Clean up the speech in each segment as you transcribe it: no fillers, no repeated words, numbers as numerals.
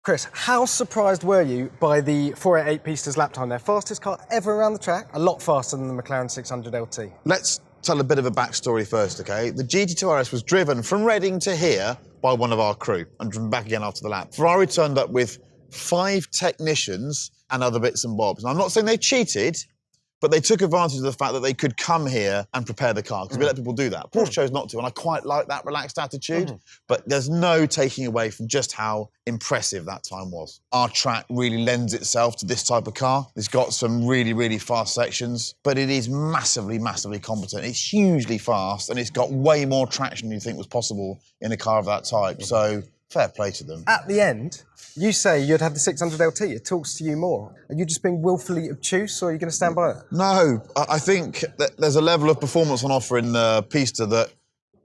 Chris, how surprised were you by the 488 Pista's lap time? Their fastest car ever around the track, a lot faster than the McLaren 600LT. Let's tell a bit of a backstory first, okay? The GT2 RS was driven from Reading to here by one of our crew and driven back again after the lap. Ferrari turned up with 5 technicians and other bits and bobs. And I'm not saying they cheated, but they took advantage of the fact that they could come here and prepare the car, because we let people do that. Porsche chose not to, and I quite like that relaxed attitude, but there's no taking away from just how impressive that time was. Our track really lends itself to this type of car. It's got some really, really fast sections, but it is massively, massively competent. It's hugely fast, and it's got way more traction than you think was possible in a car of that type, so fair play to them. At the end, you say you'd have the 600LT. It talks to you more. Are you just being willfully obtuse, or are you going to stand by it? No, I think that there's a level of performance on offer in the Pista that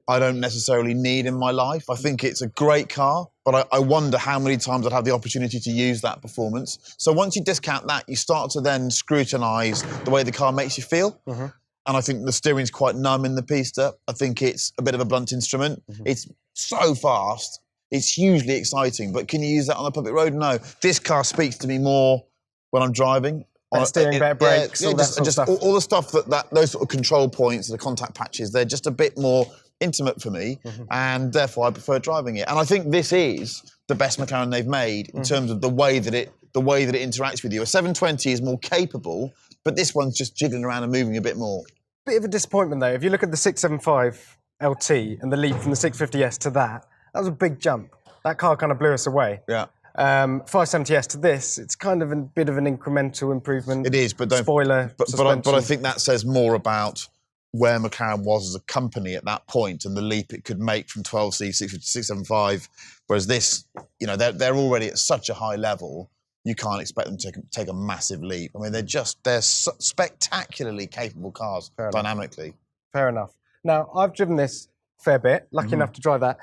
I don't necessarily need in my life. I think it's a great car, but I wonder how many times I'd have the opportunity to use that performance. So once you discount that, you start to then scrutinise the way the car makes you feel. And I think the steering's quite numb in the Pista. I think it's a bit of a blunt instrument. It's so fast. It's hugely exciting, but can you use that on a public road? No. This car speaks to me more when I'm driving. Better steering, better brakes, all that sort of stuff. All the stuff those sort of control points, the contact patches, they're just a bit more intimate for me, and therefore I prefer driving it. And I think this is the best McLaren they've made in terms of the way that it interacts with you. A 720 is more capable, but this one's just jiggling around and moving a bit more. Bit of a disappointment though. If you look at the 675LT and the leap from the 650S to that was a big jump. That car kind of blew us away. Yeah. 570S to this, it's kind of a bit of an incremental improvement. It is, but don't... Spoiler, but I think that says more about where McLaren was as a company at that point and the leap it could make from 12C, 650 to 675, whereas this, you know, they're already at such a high level, you can't expect them to take a massive leap. I mean, they're spectacularly capable cars, dynamically. Fair enough. Now, I've driven this a fair bit, lucky enough to drive that.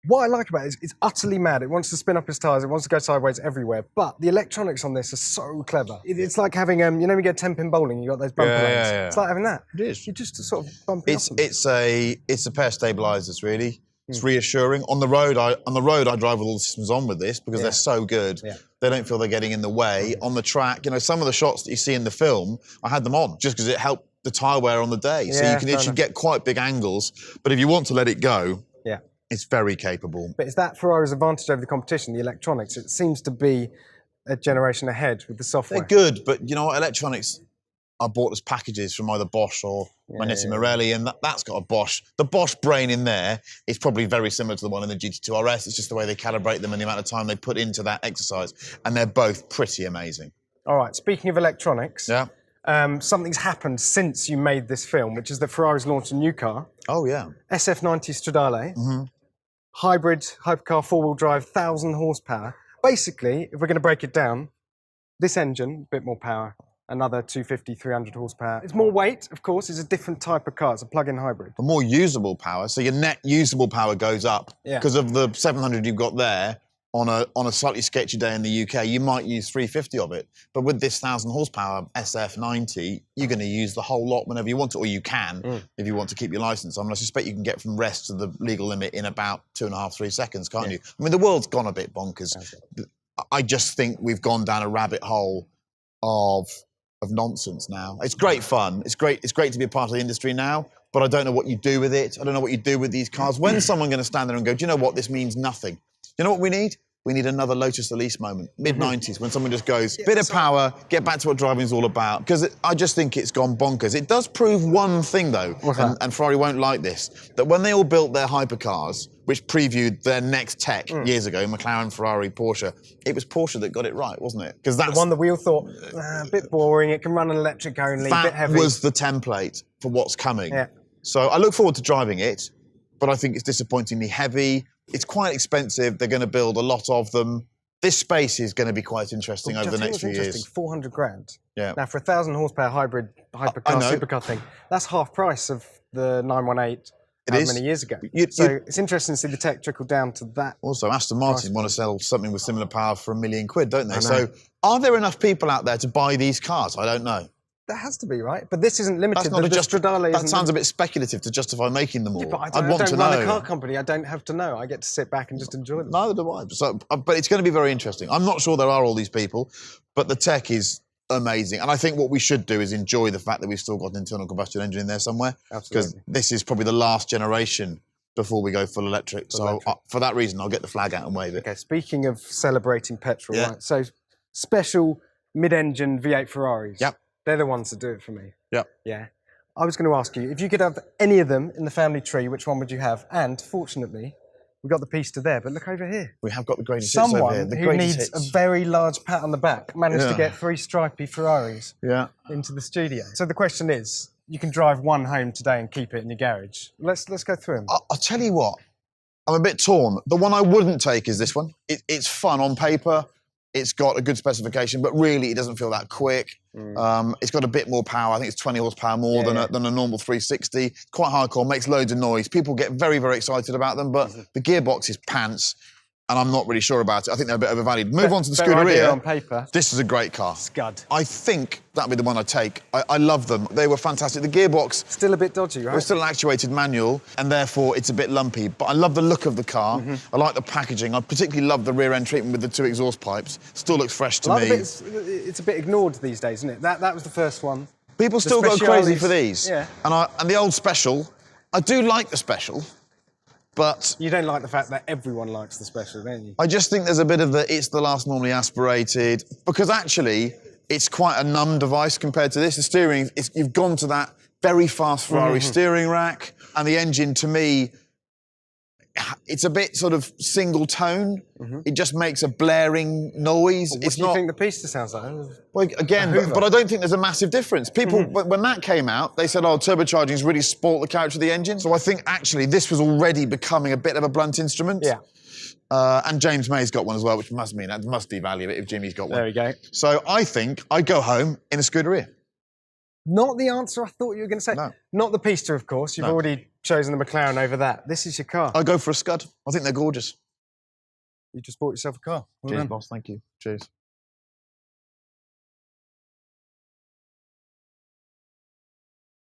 What I like about it is it's utterly mad. It wants to spin up its tyres, it wants to go sideways everywhere, but the electronics on this are so clever. It's like having, you know when you go 10-pin bowling, you got those bumper lanes? Yeah. It's like having that. It is. You just sort of bump it up. It's a pair of stabilisers, really. It's reassuring. On the road, I drive with all the systems on with this because they're so good. They don't feel they're getting in the way. On the track, you know, some of the shots that you see in the film, I had them on just because it helped the tyre wear on the day. So you can actually get quite big angles, but if you want to let it go, it's very capable. But is that Ferrari's advantage over the competition, the electronics? It seems to be a generation ahead with the software. They're good, but you know what? Electronics are bought as packages from either Bosch or Manetti Marelli, and that's got a Bosch. The Bosch brain in there is probably very similar to the one in the GT2 RS. It's just the way they calibrate them and the amount of time they put into that exercise, and they're both pretty amazing. All right, speaking of electronics, something's happened since you made this film, which is that Ferrari's launched a new car. Oh, yeah. SF90 Stradale. Hybrid, hypercar, four-wheel drive, 1,000 horsepower. Basically, if we're going to break it down, this engine, a bit more power, another 250, 300 horsepower. It's more weight, of course. It's a different type of car. It's a plug-in hybrid. The more usable power, so your net usable power goes up. Because of the 700 you've got there, on a slightly sketchy day in the UK, you might use 350 of it. But with this 1,000 horsepower SF90, you're going to use the whole lot whenever you want to, or you can, if you want to keep your licence. I mean, I suspect you can get from rest to the legal limit in about 2.5, 3 seconds, can't you? I mean, the world's gone a bit bonkers. I just think we've gone down a rabbit hole of nonsense now. It's great fun. It's great to be a part of the industry now, but I don't know what you do with it. I don't know what you do with these cars. When's someone going to stand there and go, do you know what, this means nothing? You know what we need? We need another Lotus Elise moment, mid-90s, when someone just goes, bit of power, get back to what driving is all about. Because I just think it's gone bonkers. It does prove one thing, though, and Ferrari won't like this, that when they all built their hypercars, which previewed their next tech years ago, McLaren, Ferrari, Porsche, it was Porsche that got it right, wasn't it? Because that's the one that we all thought, a bit boring, it can run on electric only, a bit heavy. That was the template for what's coming. So I look forward to driving it, but I think it's disappointingly heavy. It's quite expensive. They're going to build a lot of them. This space is going to be quite interesting over the next few years. 400 grand. Yeah. Now, for a 1,000 horsepower hybrid hypercar, supercar thing, that's half price of the 918 many years ago. So it's interesting to see the tech trickle down to that. Also, Aston Martin want to sell something with similar power for £1 million, don't they? So are there enough people out there to buy these cars? I don't know. That has to be, right? But this isn't limited. That's not Stradale that sounds a bit speculative to justify making them all. Yeah, but I'd want to know. I don't run a car company. I don't have to know. I get to sit back and just enjoy them. Neither do I. So, but it's going to be very interesting. I'm not sure there are all these people, but the tech is amazing. And I think what we should do is enjoy the fact that we've still got an internal combustion engine in there somewhere. Absolutely. Because this is probably the last generation before we go full electric. So for that reason, I'll get the flag out and wave it. Okay, speaking of celebrating petrol, Yeah. right? So special mid-engine V8 Ferraris. Yep. They're the ones that do it for me. Yep. Yeah. I was going to ask you, if you could have any of them in the family tree, which one would you have? And fortunately, we've got the Pista there, but look over here. We have got the greatest hits over here. Someone The who greatest needs hits. a very large pat on the back managed to Yeah. get 3 stripy Ferraris into the studio. So the question is, you can drive one home today and keep it in your garage. Let's go through them. I'll tell you what, I'm a bit torn. The one I wouldn't take is this one. It's fun on paper. It's got a good specification, but really it doesn't feel that quick. It's got a bit more power. I think it's 20 horsepower more than a normal 360. Quite hardcore, makes loads of noise. People get very, very excited about them, but the gearbox is pants, and I'm not really sure about it. I think they're a bit overvalued. Move on to the Scuderia. On paper. This is a great car. Scud. I think that'd be the one I'd take. I love them. They were fantastic. The gearbox... Still a bit dodgy, right? It's still an actuated manual, and therefore it's a bit lumpy. But I love the look of the car. I like the packaging. I particularly love the rear-end treatment with the 2 exhaust pipes. Still looks fresh to me. It's a bit ignored these days, isn't it? That was the first one. People still go crazy for these. Yeah. And the old Special, I do like the Special, but... You don't like the fact that everyone likes the Special, don't you? I just think there's a bit of it's the last normally aspirated, because actually it's quite a numb device compared to this. The steering, you've gone to that very fast Ferrari steering rack, and the engine, to me, it's a bit sort of single tone. It just makes a blaring noise. What do you think the Pista sounds like? Well, again, but I don't think there's a massive difference. People, when that came out, they said, oh, turbocharging's really spoilt the character of the engine. So I think, actually, this was already becoming a bit of a blunt instrument. Yeah. And James May's got one as well, which must mean that must devalue it if Jimmy's got one. There we go. So I think I'd go home in a Scuderia. Not the answer I thought you were going to say. No. Not the Pista, of course. You've already chosen the McLaren over that. This is your car. I'd go for a Scud. I think they're gorgeous. You just bought yourself a car. Cheers, boss. Thank you. Cheers.